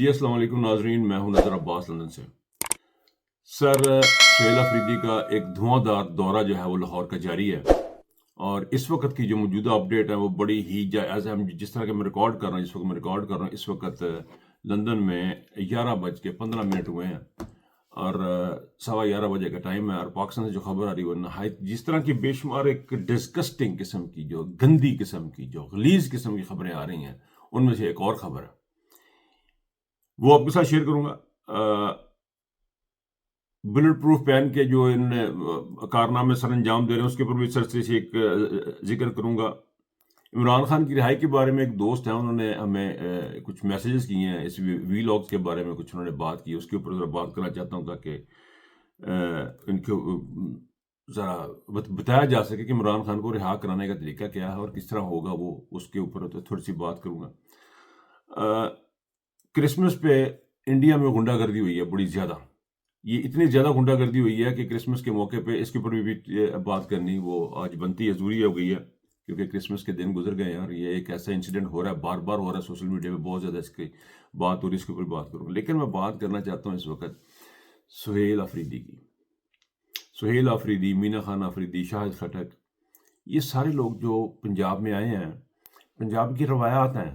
جی السلام علیکم ناظرین، میں ہوں نظر عباس لندن سے۔ سر سہیل افریدی کا ایک دھواں دار دورہ جو ہے وہ لاہور کا جاری ہے، اور اس وقت کی جو موجودہ اپڈیٹ ہے وہ بڑی ہی جس طرح کہ میں ریکارڈ کر رہا ہوں اس وقت لندن میں 11:15 ہوئے ہیں اور 11:15 بجے کا ٹائم ہے، اور پاکستان سے جو خبر آ رہی ہے وہ نہایت جس طرح کی بے شمار ایک ڈسگسٹنگ قسم کی، جو گندی قسم کی، جو غلیظ قسم کی خبریں آ رہی ہیں، ان میں سے ایک اور خبر ہے وہ آپ کے ساتھ شیئر کروں گا۔ بلٹ پروف پین کے جو ان کارنامے سر انجام دے رہے ہیں اس کے اوپر بھی سرسری سے ایک ذکر کروں گا۔ عمران خان کی رہائی کے بارے میں ایک دوست ہیں، انہوں نے ہمیں کچھ میسیجز کیے ہیں، اس وی لاگز کے بارے میں کچھ انہوں نے بات کی، اس کے اوپر ذرا بات کرنا چاہتا ہوں تاکہ ان کو ذرا بتایا جا سکے کہ عمران خان کو رہا کرانے کا طریقہ کیا ہے اور کس طرح ہوگا، وہ اس کے اوپر تھوڑی سی بات کروں گا۔ کرسمس پہ انڈیا میں غنڈہ گردی ہوئی ہے بڑی زیادہ، یہ اتنی زیادہ غنڈہ گردی ہوئی ہے کہ کرسمس کے موقع پہ اس کے اوپر بھی بات کرنی وہ آج بنتی ہے، ضروری ہو گئی ہے، کیونکہ کرسمس کے دن گزر گئے ہیں اور یہ ایک ایسا انسیڈنٹ ہو رہا ہے، بار بار ہو رہا ہے، سوشل میڈیا پہ بہت زیادہ اس کی بات ہو رہی ہے، اس کے اوپر بات کروں گا۔ لیکن میں بات کرنا چاہتا ہوں اس وقت سہیل افریدی کی۔ سہیل افریدی، مینا خان افریدی، شاہد خٹک، یہ سارے لوگ جو پنجاب میں آئے ہیں، پنجاب کی روایات ہیں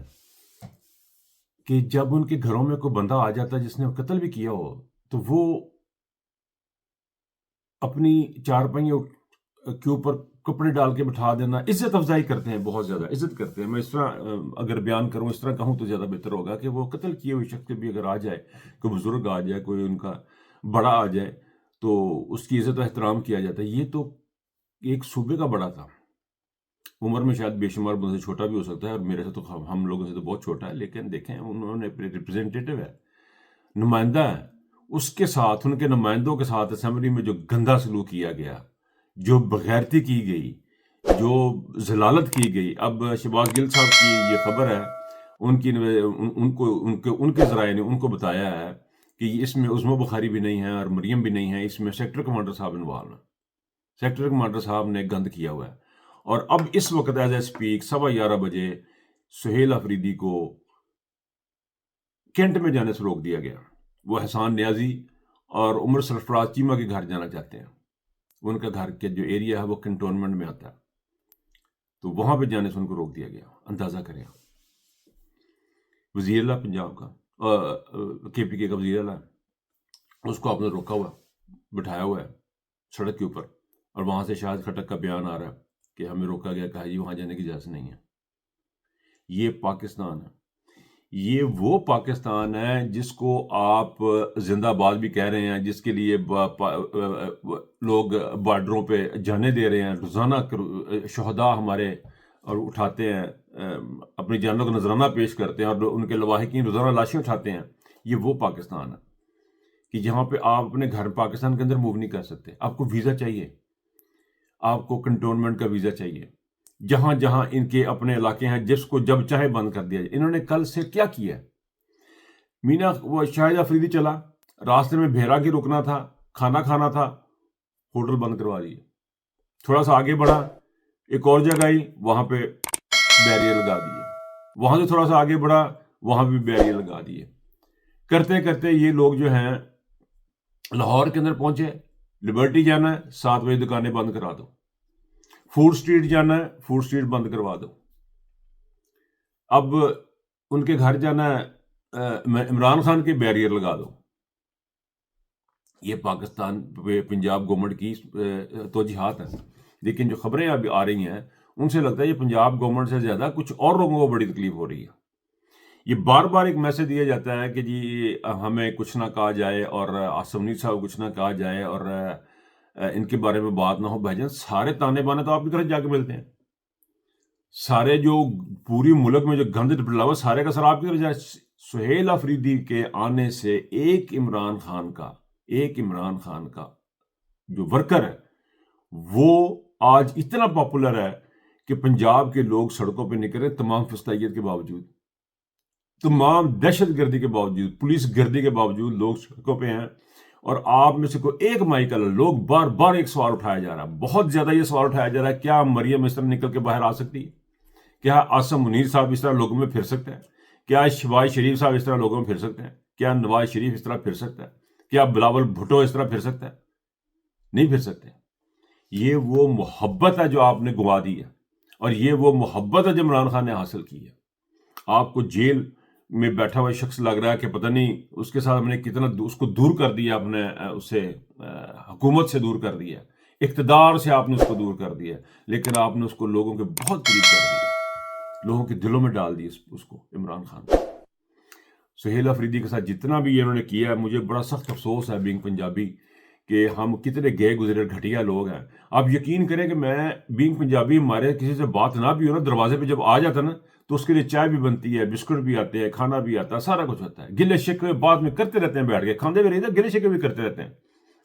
کہ جب ان کے گھروں میں کوئی بندہ آ جاتا ہے جس نے قتل بھی کیا ہو، تو وہ اپنی چارپائیوں کے اوپر کپڑے ڈال کے بٹھا دینا، عزت افزائی کرتے ہیں، بہت زیادہ عزت کرتے ہیں۔ میں اس طرح اگر بیان کروں، اس طرح کہوں تو زیادہ بہتر ہوگا کہ وہ قتل کیے ہوئے شخص بھی اگر آ جائے، کوئی بزرگ آ جائے، کوئی ان کا بڑا آ جائے، تو اس کی عزت و احترام کیا جاتا ہے۔ یہ تو ایک صوبے کا بڑا تھا، عمر میں شاید بے شمار مجھ سے چھوٹا بھی ہو سکتا ہے، اور میرے سے تو ہم لوگوں سے تو بہت چھوٹا ہے، لیکن دیکھیں انہوں نے ریپرزینٹیٹو ہے، نمائندہ ہے، اس کے ساتھ، ان کے نمائندوں کے ساتھ اسمبلی میں جو گندا سلوک کیا گیا، جو بغیرتی کی گئی، جو ذلالت کی گئی۔ اب شہباز گل صاحب کی یہ خبر ہے، ان کے ذرائع نے ان کو بتایا ہے کہ اس میں عظمہ بخاری بھی نہیں ہے اور مریم بھی نہیں ہے، اس میں سیکٹر کمانڈر صاحب انوالو ہیں، سیکٹر کمانڈر صاحب نے گند کیا ہوا ہے۔ اور اب اس وقت ایز اے اسپیک 11:15 بجے سہیل افریدی کو کینٹ میں جانے سے روک دیا گیا۔ وہ احسان نیازی اور عمر سرفراز چیمہ کے گھر جانا چاہتے ہیں، ان کا گھر کے جو ایریا ہے وہ کنٹونمنٹ میں آتا ہے، تو وہاں پہ جانے سے ان کو روک دیا گیا۔ اندازہ کریں، وزیر اعلیٰ پنجاب کا، کے پی کے کا وزیر اعلیٰ، اس کو آپ نے روکا ہوا، بٹھایا ہوا ہے سڑک کے اوپر، اور وہاں سے شاہد خٹک کا بیان آ رہا ہے کہ ہمیں روکا گیا، کہا جی وہاں جانے کی اجازت نہیں ہے۔ یہ پاکستان ہے، یہ وہ پاکستان ہے جس کو آپ زندہ باد بھی کہہ رہے ہیں، جس کے لیے لوگ بارڈروں پہ جانے دے رہے ہیں، روزانہ شہداء ہمارے اور اٹھاتے ہیں، اپنی جانوں کا نذرانہ پیش کرتے ہیں، اور ان کے لواحقین روزانہ لاشیں اٹھاتے ہیں۔ یہ وہ پاکستان ہے کہ جہاں پہ آپ اپنے گھر پاکستان کے اندر موو نہیں کر سکتے، آپ کو ویزا چاہیے، آپ کو کنٹونمنٹ کا ویزا چاہیے، جہاں جہاں ان کے اپنے علاقے ہیں، جس کو جب چاہے بند کر دیا جائے۔ انہوں نے کل سے کیا کیا ہے؟ مینا وہ شاہد افریدی چلا، راستے میں بھیرا کی رکنا تھا، کھانا کھانا تھا، ہوٹل بند کروا دیے۔ تھوڑا سا آگے بڑھا، ایک اور جگہ آئی، وہاں پہ بیریئر لگا دیے۔ وہاں سے تھوڑا سا آگے بڑھا، وہاں بھی بیریئر لگا دیے۔ کرتے کرتے یہ لوگ جو ہیں لاہور کے اندر پہنچے، لبرٹی جانا ہے، 7 بجے دکانیں بند کرا دو، فوڈ اسٹریٹ جانا ہے، فوڈ اسٹریٹ بند کروا دو۔ اب ان کے گھر جانا ہے، عمران خان کے بیریئر لگا دو۔ یہ پاکستان پنجاب گورنمنٹ کی توجیحات ہیں، لیکن جو خبریں اب آ رہی ہیں ان سے لگتا ہے یہ پنجاب گورنمنٹ سے زیادہ کچھ اور لوگوں کو بڑی تکلیف ہو رہی ہے۔ یہ بار بار ایک میسج دیا جاتا ہے کہ جی ہمیں کچھ نہ کہا جائے، اور عاصم منیر صاحب کچھ نہ کہا جائے، اور ان کے بارے میں بات نہ ہو۔ بھائی جان، سارے تانے بانے تو آپ کی طرف جا کے ملتے ہیں، سارے جو پوری ملک میں جو گند ڈلا ہوا سارے کا سر آپ کی طرف جائے۔ سہیل افریدی کے آنے سے ایک عمران خان کا جو ورکر ہے وہ آج اتنا پاپولر ہے کہ پنجاب کے لوگ سڑکوں پہ نکل رہے، تمام فسطائیت کے باوجود، تمام دہشت گردی کے باوجود، پولیس گردی کے باوجود لوگ سڑکوں پہ ہیں۔ اور آپ میں سے کوئی ایک مائک والا، لوگ بار بار ایک سوال اٹھایا جا رہا ہے، بہت زیادہ یہ سوال اٹھایا جا رہا ہے، کیا مریم اس طرح نکل کے باہر آ سکتی ہے؟ کیا عاصم منیر صاحب اس طرح لوگوں میں پھر سکتا ہے؟ کیا شہباز شریف صاحب اس طرح لوگوں میں پھر سکتے ہیں؟ کیا نواز شریف اس طرح پھر سکتا ہے؟ کیا بلاول بھٹو اس طرح پھر سکتا ہے؟ نہیں پھر سکتے. یہ وہ محبت ہے جو آپ نے گنوا دی ہے، اور یہ وہ محبت ہے جو عمران خان نے حاصل کی ہے. آپ کو جیل میں بیٹھا ہوا شخص لگ رہا ہے کہ پتہ نہیں اس کے ساتھ ہم نے کتنا اس کو دور کر دیا، آپ نے اسے حکومت سے دور کر دیا، اقتدار سے آپ نے اس کو دور کر دیا، لیکن آپ نے اس کو لوگوں کے بہت قریب کر دیا، لوگوں کے دلوں میں ڈال دی اس کو. عمران خان سہیل افریدی کے ساتھ جتنا بھی انہوں نے کیا ہے، مجھے بڑا سخت افسوس ہے بینگ پنجابی کہ ہم کتنے گئے گزرے گھٹیا لوگ ہیں. آپ یقین کریں کہ میں بینگ پنجابی، ہمارے کسی سے بات نہ بھی ہو نا، دروازے پہ جب آ جاتا نا تو اس کے لیے چائے بھی بنتی ہے، بسکٹ بھی آتے ہیں، کھانا بھی آتا ہے، سارا کچھ ہوتا ہے. گلے شکوے بعد میں کرتے رہتے ہیں، بیٹھ کے کھاندے بھی رہتے ہیں، گلے شکوے بھی کرتے رہتے ہیں.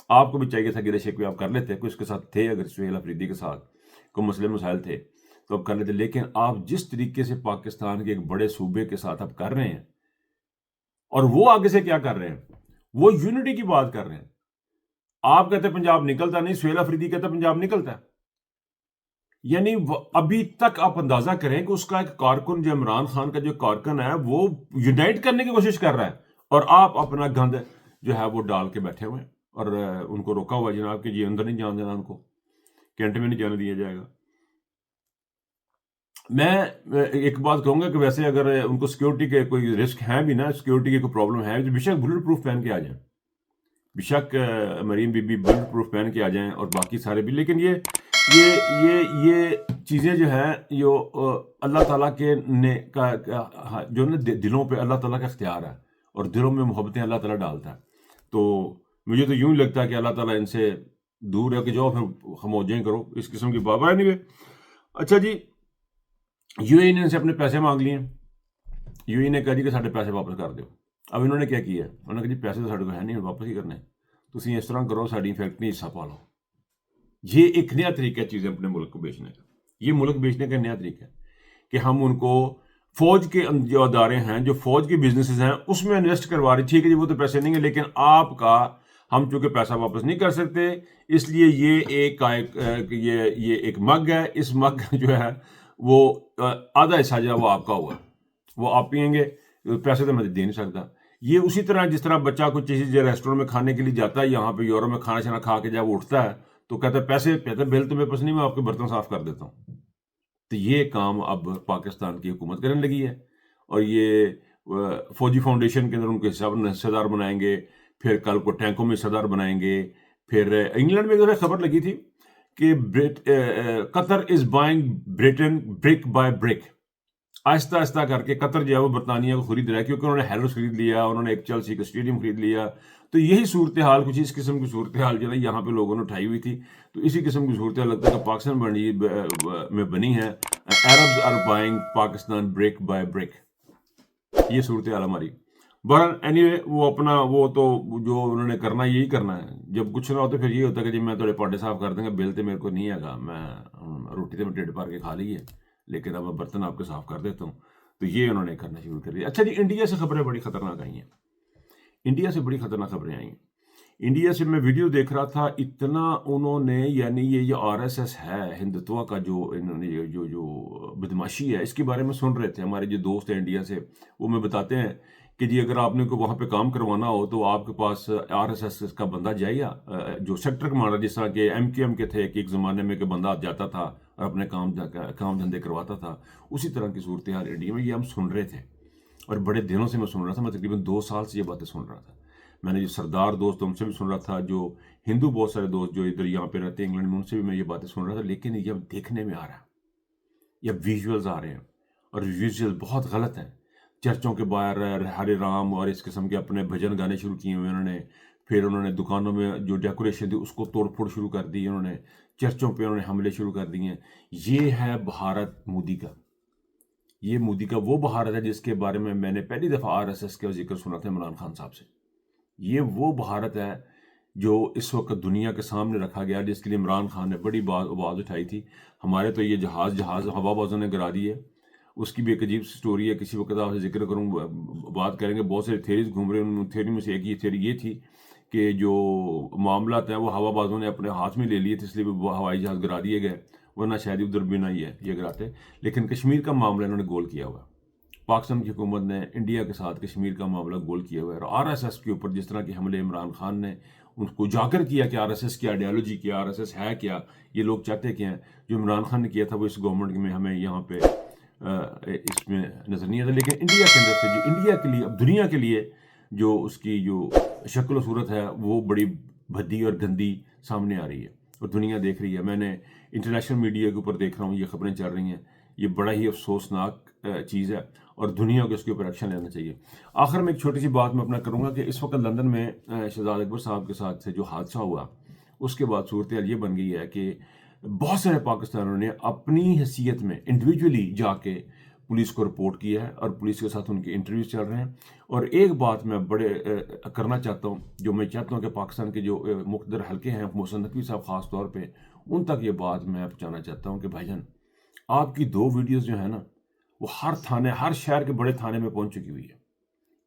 آپ کو بھی چاہیے تھا گلے شکوے آپ کر لیتے، کوئی اس کے ساتھ تھے، اگر سہیل افریدی کے ساتھ کوئی مسئلے مسائل تھے تو آپ کر لیتے. لیکن آپ جس طریقے سے پاکستان کے ایک بڑے صوبے کے ساتھ آپ کر رہے ہیں، اور وہ آگے سے کیا کر رہے ہیں، وہ یونٹی کی بات کر رہے ہیں. آپ کہتے پنجاب نکلتا نہیں، سہیل افریدی کہتا پنجاب نکلتا ہے. یعنی ابھی تک آپ اندازہ کریں کہ اس کا ایک کارکن، جو عمران خان کا جو کارکن ہے، وہ یونائٹ کرنے کی کوشش کر رہا ہے، اور آپ اپنا گند جو ہے وہ ڈال کے بیٹھے ہوئے ہیں، اور ان کو روکا ہوا ہے جناب کہ جی اندر نہیں جان دینا، ان کو کینٹ میں نہیں جانے دیا جائے گا. میں ایک بات کہوں گا کہ ویسے اگر ان کو سیکورٹی کے کوئی رسک ہے بھی نا، سیکورٹی کی کوئی پرابلم ہے تو بے شک بلٹ پروف پہن کے آ جائیں، بے شک مریم بی بی بلٹ پروف پہن کے آ جائیں، اور باقی سارے بھی. لیکن یہ چیزیں جو ہیں، یہ اللہ تعالیٰ کے جو نا دلوں پہ اللہ تعالیٰ کا اختیار ہے، اور دلوں میں محبتیں اللہ تعالیٰ ڈالتا ہے. تو مجھے تو یوں ہی لگتا ہے کہ اللہ تعالیٰ ان سے دور ہے کہ جاؤ پھر خموجیں کرو، اس قسم کی بابا ہے. نہیں. اچھا جی، یو اے نے ان سے اپنے پیسے مانگ لیے، یو اے نے کہا جی کہ سارے پیسے واپس کر دو. اب انہوں نے کیا کیا؟ انہوں نے کہا جی پیسے تو سارے کو ہے نہیں، واپس ہی کرنے، تسی اس طرح کرو ساری فیکٹری حصہ پا لو. یہ ایک نیا طریقہ ہے چیزیں اپنے ملک کو بیچنے کا. یہ ملک بیچنے کا نیا طریقہ ہے کہ ہم ان کو فوج کے جو ادارے ہیں، جو فوج کے بزنسز ہیں، اس میں انویسٹ کروا رہی. ٹھیک ہے جی، وہ تو پیسے نہیں ہیں، لیکن آپ کا ہم چونکہ پیسہ واپس نہیں کر سکتے، اس لیے یہ ایک مگ ہے. اس مگ جو ہے وہ آدھا حصہ جو ہے وہ آپ کا ہوگا، وہ آپ پئیں گے، پیسے تو میں دے نہیں سکتا. یہ اسی طرح جس طرح بچہ کوئی چیز ریسٹورینٹ میں کھانے کے لیے جاتا ہے، یہاں پہ یورپ میں کھانا شانا کھا کے جب وہ اٹھتا ہے تو کہتا ہے پیسے، کہتا ہے بل تو میرے پاس نہیں، میں آپ کے برتن صاف کر دیتا ہوں. تو یہ کام اب پاکستان کی حکومت کرنے لگی ہے، اور یہ فوجی فاؤنڈیشن کے اندر ان کو حصہ دار بنائیں گے، پھر کل کو ٹینکوں میں حصہ دار بنائیں گے. پھر انگلینڈ میں ایک خبر لگی تھی کہ قطر از بائنگ برٹن برک بائی برک. آہستہ آہستہ کر کے قطر جو ہے وہ برطانیہ کو خرید رہا ہے، کیونکہ انہوں نے ہیرس خرید لیا، انہوں نے ایک چیلسی کا اسٹیڈیم خرید لیا. تو یہی صورتحال، کچھ اس قسم کی صورتحال جو ہے یہاں پہ لوگوں نے اٹھائی ہوئی تھی. تو اسی قسم کی صورتحال لگتا ہے کہ پاکستان میں بنی ہے. Arabs are buying Pakistan brick by brick. یہ صورتحال ہماری. بہرحال اینی وے، وہ اپنا وہ تو جو انہوں نے کرنا یہی کرنا ہے. جب کچھ نہ ہو تو پھر یہ ہوتا ہے کہ جی میں تھوڑے پاٹے صاف کر دیں گا، بل تو میرے کو نہیں آگا، میں روٹی تو میں ٹیڈ پار کے کھا لی ہے، لیکن اب میں برتن آپ کے صاف کر دیتا ہوں. تو یہ انہوں نے کرنا شروع کر دیا. اچھا جی، انڈیا سے خبریں بڑی خطرناک آئی ہیں. انڈیا سے بڑی خطرناک خبریں آئی ہیں. انڈیا سے میں ویڈیو دیکھ رہا تھا، اتنا انہوں نے، یعنی یہ آر ایس ایس ہے، ہندوتوا کا جو انہوں نے جو بدماشی ہے، اس کے بارے میں سن رہے تھے ہمارے جو دوست ہیں انڈیا سے. وہ میں بتاتے ہیں کہ جی اگر آپ نے کو وہاں پہ کام کروانا ہو تو آپ کے پاس آر ایس ایس کا بندہ جائے گا، جو سیکٹر کمانڈر، جس طرح کہ ایم کیو ایم کے تھے کہ ایک زمانے میں کہ بندہ جاتا تھا اور اپنے کام دھندے کرواتا تھا. اسی طرح کی صورتحال انڈیا میں. یہ ہم سن رہے تھے، اور بڑے دنوں سے میں سن رہا تھا. میں تقریباً 2 سال سے یہ باتیں سن رہا تھا. میں نے جو سردار دوست ان سے بھی سن رہا تھا، جو ہندو بہت سارے دوست جو ادھر یہاں پہ رہتے ہیں انگلینڈ میں، ان سے بھی میں یہ باتیں سن رہا تھا. لیکن یہ اب دیکھنے میں آ رہا ہے، یہ ویژولز آ رہے ہیں، اور ویژول بہت غلط ہیں. چرچوں کے باہر ہرے رام اور اس قسم کے اپنے بھجن گانے شروع کیے ہوئے انہوں نے. پھر انہوں نے دکانوں میں جو ڈیکوریشن تھی اس کو توڑ پھوڑ شروع کر دی انہوں نے. چرچوں پہ انہوں نے حملے شروع کر دیے ہیں. یہ ہے بھارت مودی کا. یہ مودی کا وہ بھارت ہے جس کے بارے میں نے پہلی دفعہ آر ایس ایس کا ذکر سنا تھا عمران خان صاحب سے. یہ وہ بھارت ہے جو اس وقت دنیا کے سامنے رکھا گیا، جس کے لیے عمران خان نے بڑی آواز اٹھائی تھی. ہمارے تو یہ جہاز ہوا بازوں نے گرا دی ہے. اس کی بھی ایک عجیب سی سٹوری ہے، کسی وقت آپ سے ذکر کروں، بات کریں گے. بہت ساری تھیریز گھوم رہے ہیں. ان تھیری میں سے ایک یہ تھیری یہ تھی کہ جو معاملات ہیں وہ ہوا بازوں نے اپنے ہاتھ میں لے لیے تھے، اس لیے وہ ہوائی جہاز گرا دیے گئے، ورنہ شاید ادھر بھی نہ یہ گراتے. لیکن کشمیر کا معاملہ انہوں نے گول کیا ہوا. پاکستان کی حکومت نے انڈیا کے ساتھ کشمیر کا معاملہ گول کیا ہوا ہے، اور آر ایس ایس کے اوپر جس طرح کے حملے عمران خان نے ان کو اجاگر کیا کہ آر ایس ایس کی آئیڈیالوجی کیا، آر ایس ایس ہے کیا، یہ لوگ چاہتے کیا ہیں، جو عمران خان نے کیا تھا وہ اس گورنمنٹ میں ہمیں یہاں پہ اس میں نظر نہیں آتا. لیکن انڈیا کے اندر سے جو انڈیا کے لیے، اب دنیا کے لیے جو اس کی جو شکل و صورت ہے وہ بڑی بھدی اور گندی سامنے آ رہی ہے اور دنیا دیکھ رہی ہے. میں نے انٹرنیشنل میڈیا کے اوپر دیکھ رہا ہوں، یہ خبریں چل رہی ہیں، یہ بڑا ہی افسوسناک چیز ہے اور دنیا کو اس کے اوپر ایکشن لینا چاہیے. آخر میں ایک چھوٹی سی بات میں اپنا کروں گا کہ اس وقت لندن میں شہزاد اکبر صاحب کے ساتھ سے جو حادثہ ہوا اس کے بعد صورتحال یہ بن گئی ہے کہ بہت سارے پاکستانیوں نے اپنی حیثیت میں انڈیویجولی جا کے پولیس کو رپورٹ کیا ہے اور پولیس کے ساتھ ان کے انٹرویوز چل رہے ہیں. اور ایک بات میں بڑے کرنا چاہتا ہوں، جو میں چاہتا ہوں کہ پاکستان کے جو مقتدر حلقے ہیں، محسن نقوی صاحب خاص طور پہ، ان تک یہ بات میں پہنچانا چاہتا ہوں کہ بھائی جان آپ کی 2 ویڈیوز جو ہیں نا وہ ہر تھانے، ہر شہر کے بڑے تھانے میں پہنچ چکی ہوئی ہے.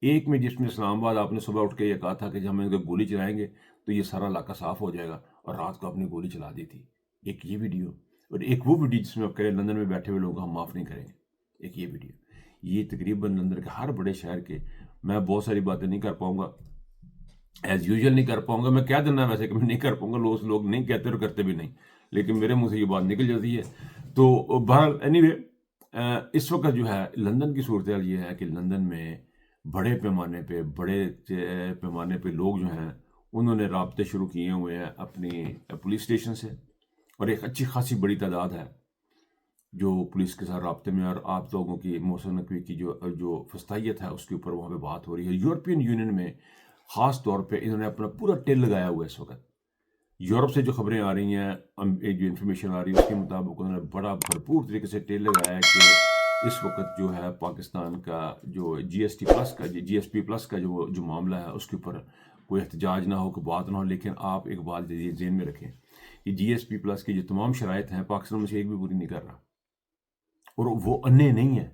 ایک میں جس میں اسلام آباد آپ نے صبح اٹھ کے یہ کہا تھا کہ جب ہم ان کو گولی چلائیں گے تو یہ سارا علاقہ صاف ہو جائے گا، اور رات کو آپ نے گولی چلا دی تھی. ایک یہ ویڈیو، اور ایک وہ ویڈیو جس میں آپ کہہ رہے لندن میں بیٹھے ہوئے لوگوں کو ہم معاف نہیں کریں گے. ایک یہ ویڈیو، یہ تقریباً لندن کے ہر بڑے شہر کے، میں بہت ساری باتیں نہیں کر پاؤں گا، ایز یوزول نہیں کر پاؤں گا، میں کہہ دینا ویسے کہ میں نہیں کر پاؤں گا، لوگ نہیں کہتے اور کرتے بھی نہیں، لیکن میرے منہ سے یہ بات نکل جاتی ہے. تو بہرحال اینی وے اس وقت جو ہے لندن کی صورتحال یہ ہے کہ لندن میں بڑے پیمانے پہ لوگ جو ہیں انہوں نے رابطے شروع کیے ہوئے ہیں اپنی پولیس اسٹیشن سے، اور ایک اچھی خاصی بڑی تعداد ہے جو پولیس کے ساتھ رابطے میں، اور آپ لوگوں کی محسن نقوی کی جو فستائیت ہے اس کے اوپر وہاں پہ بات ہو رہی ہے. یورپین یونین میں خاص طور پہ انہوں نے اپنا پورا ٹیل لگایا ہوا ہے اس وقت. یورپ سے جو خبریں آ رہی ہیں، جو انفارمیشن آ رہی ہے اس کے مطابق انہوں نے بڑا بھرپور طریقے سے ٹیل لگایا ہے کہ اس وقت جو ہے پاکستان کا جو جی ایس پی پلس کا جو معاملہ ہے اس کے اوپر کوئی احتجاج نہ ہو، کوئی بات نہ ہو. لیکن آپ ایک بات ذہن میں رکھیں کہ جی ایس پی پلس کی جو تمام شرائط ہیں پاکستان میں سے ایک بھی پوری نہیں کر رہا، اور وہ انے نہیں ہیں،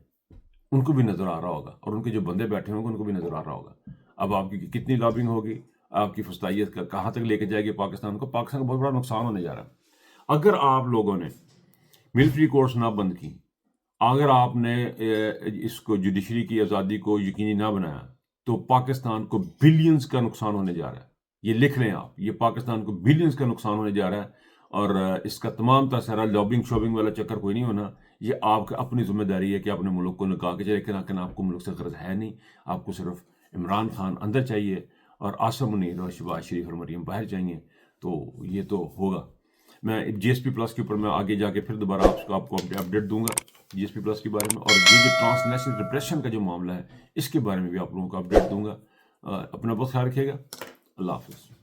ان کو بھی نظر آ رہا ہوگا، اور ان کے جو بندے بیٹھے ہوں گے ان کو بھی نظر آ رہا ہوگا. اب آپ کی کتنی لابنگ ہوگی، آپ کی فستائیت کا کہاں تک لے کے جائے گی پاکستان کو بہت بڑا نقصان ہونے جا رہا ہے. اگر آپ لوگوں نے ملٹری کورٹس نہ بند کی، اگر آپ نے اس کو جوڈیشری کی آزادی کو یقینی نہ بنایا، تو پاکستان کو بلینز کا نقصان ہونے جا رہا ہے. یہ لکھ لیں آپ، یہ پاکستان کو بلینز کا نقصان ہونے جا رہا ہے، اور اس کا تمام سارا لابنگ شوبنگ والا چکر کوئی نہیں ہونا. یہ آپ کا اپنی ذمہ داری ہے کہ اپنے ملک کو نکال کے چلے، لیکن آپ کو ملک سے غرض ہے نہیں. آپ کو صرف عمران خان اندر چاہیے اور عاصم منیر اور شہباز شریف اور مریم باہر چاہیے. تو یہ تو ہوگا. میں جی ایس پی پلس کے اوپر میں آگے جا کے پھر دوبارہ آپ کو اپڈیٹ دوں گا جی ایس پی پلس کے بارے میں، اور یہ جو ٹرانس نیشنل ریپریشن کا جو معاملہ ہے اس کے بارے میں بھی آپ لوگوں کو اپڈیٹ دوں گا. اپنا بہت خیال رکھیے گا. اللہ حافظ.